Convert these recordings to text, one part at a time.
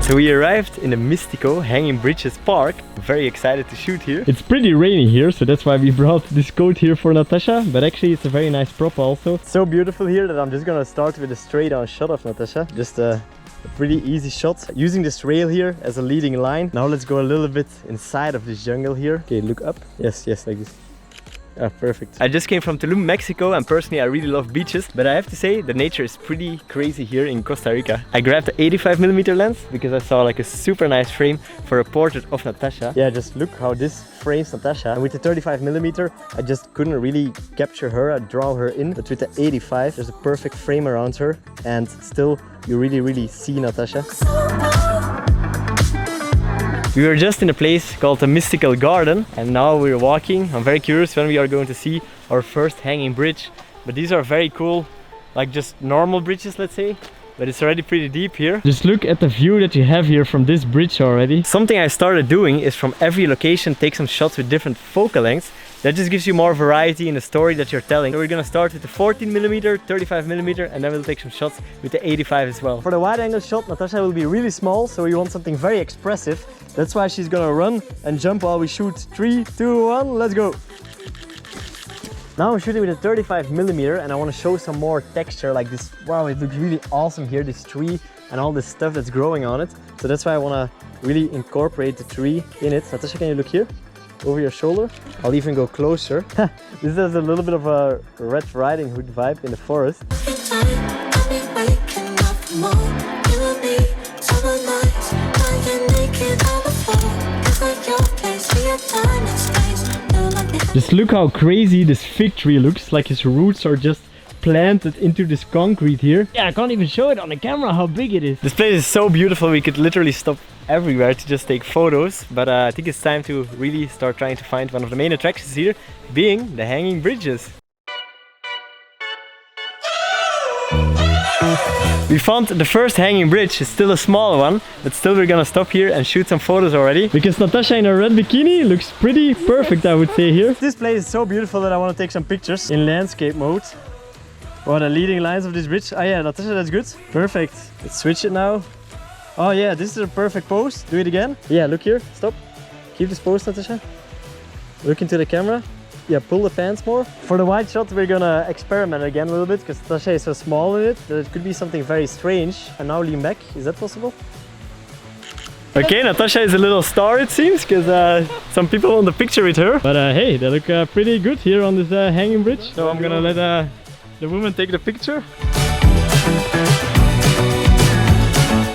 So we arrived in the Mystico Hanging Bridges Park. Very excited to shoot here. It's pretty rainy here, so that's why we brought this coat here for Natasha. But actually it's a very nice prop also. It's so beautiful here that I'm just gonna start with a straight on shot of Natasha. Just a pretty easy shot. Using this rail here as a leading line. Now let's go a little bit inside of this jungle here. Okay, look up. Yes, like this. Ah, perfect. I just came from Tulum, Mexico, and personally I really love beaches, but I have to say the nature is pretty crazy here in Costa Rica. I grabbed the 85mm lens because I saw like a super nice frame for a portrait of Natasha. Yeah, just look how this frames Natasha. And with the 35mm, I just couldn't really capture her, I'd draw her in, but with the 85, there's a perfect frame around her, and still you really see Natasha. We were just in a place called the Mystical Garden, and now we're walking. I'm very curious when we are going to see our first hanging bridge. But these are very cool, like just normal bridges, let's say. But it's already pretty deep here. Just look at the view that you have here from this bridge already. Something I started doing is from every location take some shots with different focal lengths. That just gives you more variety in the story that you're telling. So we're gonna start with the 14mm, 35mm, and then we'll take some shots with the 85 as well. For the wide angle shot, Natasha will be really small, so we want something very expressive. That's why she's gonna run and jump while we shoot. 3, 2, 1, let's go! Now I'm shooting with a 35mm and I want to show some more texture like this. Wow, it looks really awesome here, this tree and all this stuff that's growing on it. So that's why I want to really incorporate the tree in it. Natasha, can you look here? Over your shoulder. I'll even go closer. This has a little bit of a Red Riding Hood vibe in the forest. Just look how crazy this fig tree looks, like his roots are just planted into this concrete here. Yeah, I can't even show it on the camera how big it is. This place is so beautiful, we could literally stop everywhere to just take photos, but I think it's time to really start trying to find one of the main attractions here, being the hanging bridges. We found the first hanging bridge. It's still a small one, but still we're gonna stop here and shoot some photos already. Because Natasha in her red bikini looks pretty perfect, I would say, here. This place is so beautiful that I want to take some pictures in landscape mode. Oh, the leading lines of this bridge. Oh yeah, Natasha, that's good. Perfect. Let's switch it now. Oh yeah, this is a perfect pose. Do it again. Yeah, look here. Stop. Keep this pose, Natasha. Look into the camera. Yeah, pull the pants more. For the wide shot, we're gonna experiment again a little bit because Natasha is so small in it that it could be something very strange. And now lean back. Is that possible? Okay, Natasha is a little star, it seems, because some people want the picture with her. But hey, they look pretty good here on this hanging bridge. So I'm gonna let the woman take the picture.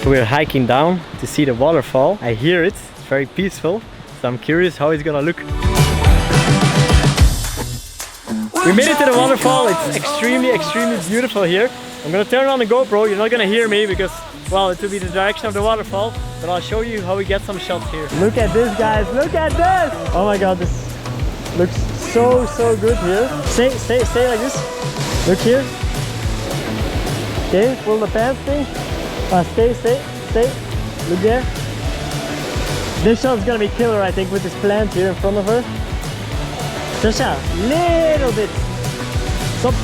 We're hiking down to see the waterfall. I hear it. It's very peaceful. So I'm curious how it's gonna look. We made it to the waterfall. It's extremely beautiful here. I'm gonna turn on the GoPro. You're not gonna hear me because, well, it will be the direction of the waterfall. But I'll show you how we get some shots here. Look at this, guys. Look at this. Oh my god, this looks so good here. Stay like this. Look here. Okay, pull the pants thing. Stay. Look there. This shot's gonna be killer, I think, with this plant here in front of her. Tasha, little bit. Stop.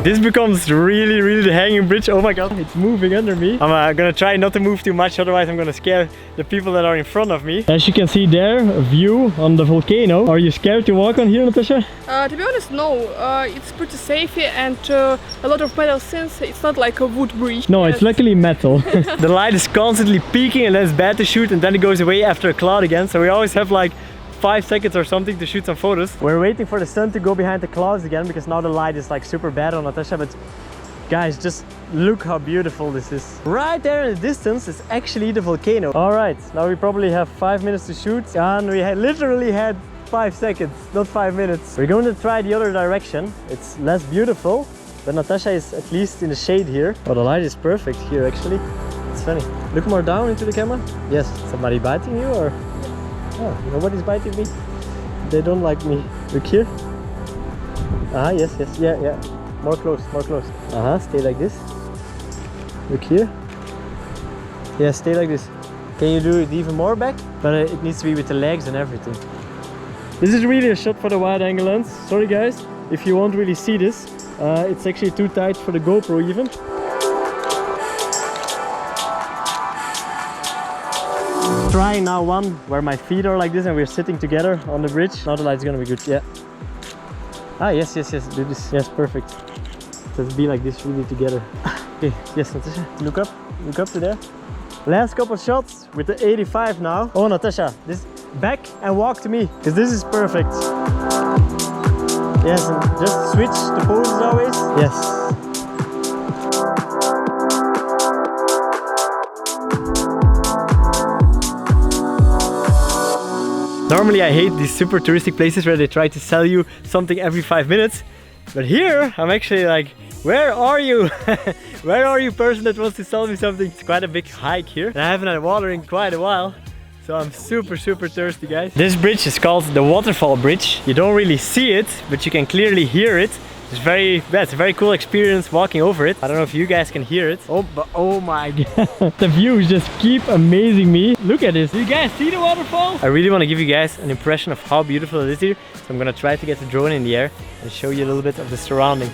This becomes really the hanging bridge. Oh my god, it's moving under me. I'm gonna try not to move too much, otherwise I'm gonna scare the people that are in front of me. As you can see there, a view on the volcano. Are you scared to walk on here, Natasha? To be honest, no. It's pretty safe and a lot of metal since it's not like a wood bridge. No, it's luckily metal. The light is constantly peaking and then it's bad to shoot and then it goes away after a cloud again. So we always have like 5 seconds or something to shoot some photos. We're waiting for the sun to go behind the clouds again because now the light is like super bad on Natasha, but guys, just look how beautiful this is. Right there in the distance is actually the volcano. All right, now we probably have 5 minutes to shoot and we literally had 5 seconds, not 5 minutes. We're going to try the other direction. It's less beautiful, but Natasha is at least in the shade here. Oh, the light is perfect here actually. It's funny. Look more down into the camera. Yes, somebody biting you or? Oh, nobody's biting me. They don't like me. Look here. Yes, yeah. More close. Stay like this. Look here. Yeah, stay like this. Can you do it even more back? But it needs to be with the legs and everything. This is really a shot for the wide angle lens. Sorry guys, if you won't really see this. It's actually too tight for the GoPro even. Trying now one where my feet are like this and we're sitting together on the bridge. Now the light's gonna be good, yeah. Ah, yes, do this. Yes, perfect. Let's be like this really together. Okay, yes, Natasha, look up to there. Last couple shots with the 85 now. Oh, Natasha, this back and walk to me, because this is perfect. Yes, and just switch the poses always. Yes. Normally I hate these super touristic places where they try to sell you something every 5 minutes. But here I'm actually like, where are you? Where are you, person that wants to sell me something? It's quite a big hike here. And I haven't had water in quite a while. So I'm super thirsty, guys. This bridge is called the Waterfall Bridge. You don't really see it, but you can clearly hear it. It's it's a very cool experience walking over it. I don't know if you guys can hear it. Oh, but oh my god. The views just keep amazing me. Look at this. Do you guys see the waterfall? I really want to give you guys an impression of how beautiful it is here. So I'm gonna try to get the drone in the air and show you a little bit of the surrounding.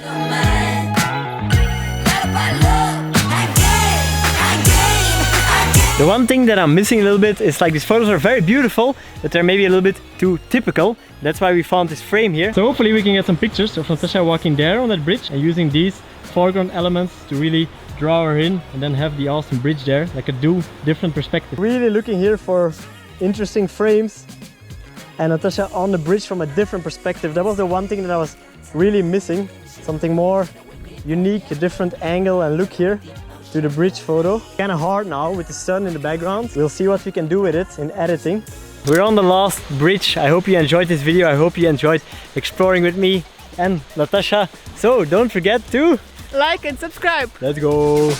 The one thing that I'm missing a little bit is like these photos are very beautiful, but they're maybe a little bit too typical. That's why we found this frame here. So hopefully we can get some pictures of Natasha walking there on that bridge and using these foreground elements to really draw her in and then have the awesome bridge there, like a different perspective. Really looking here for interesting frames and Natasha on the bridge from a different perspective. That was the one thing that I was really missing. Something more unique, a different angle and look here to the bridge photo. Kind of hard now with the sun in the background. We'll see what we can do with it in editing. We're on the last bridge. I hope you enjoyed this video. I hope you enjoyed exploring with me and Natasha. So don't forget to like and subscribe. Let's go.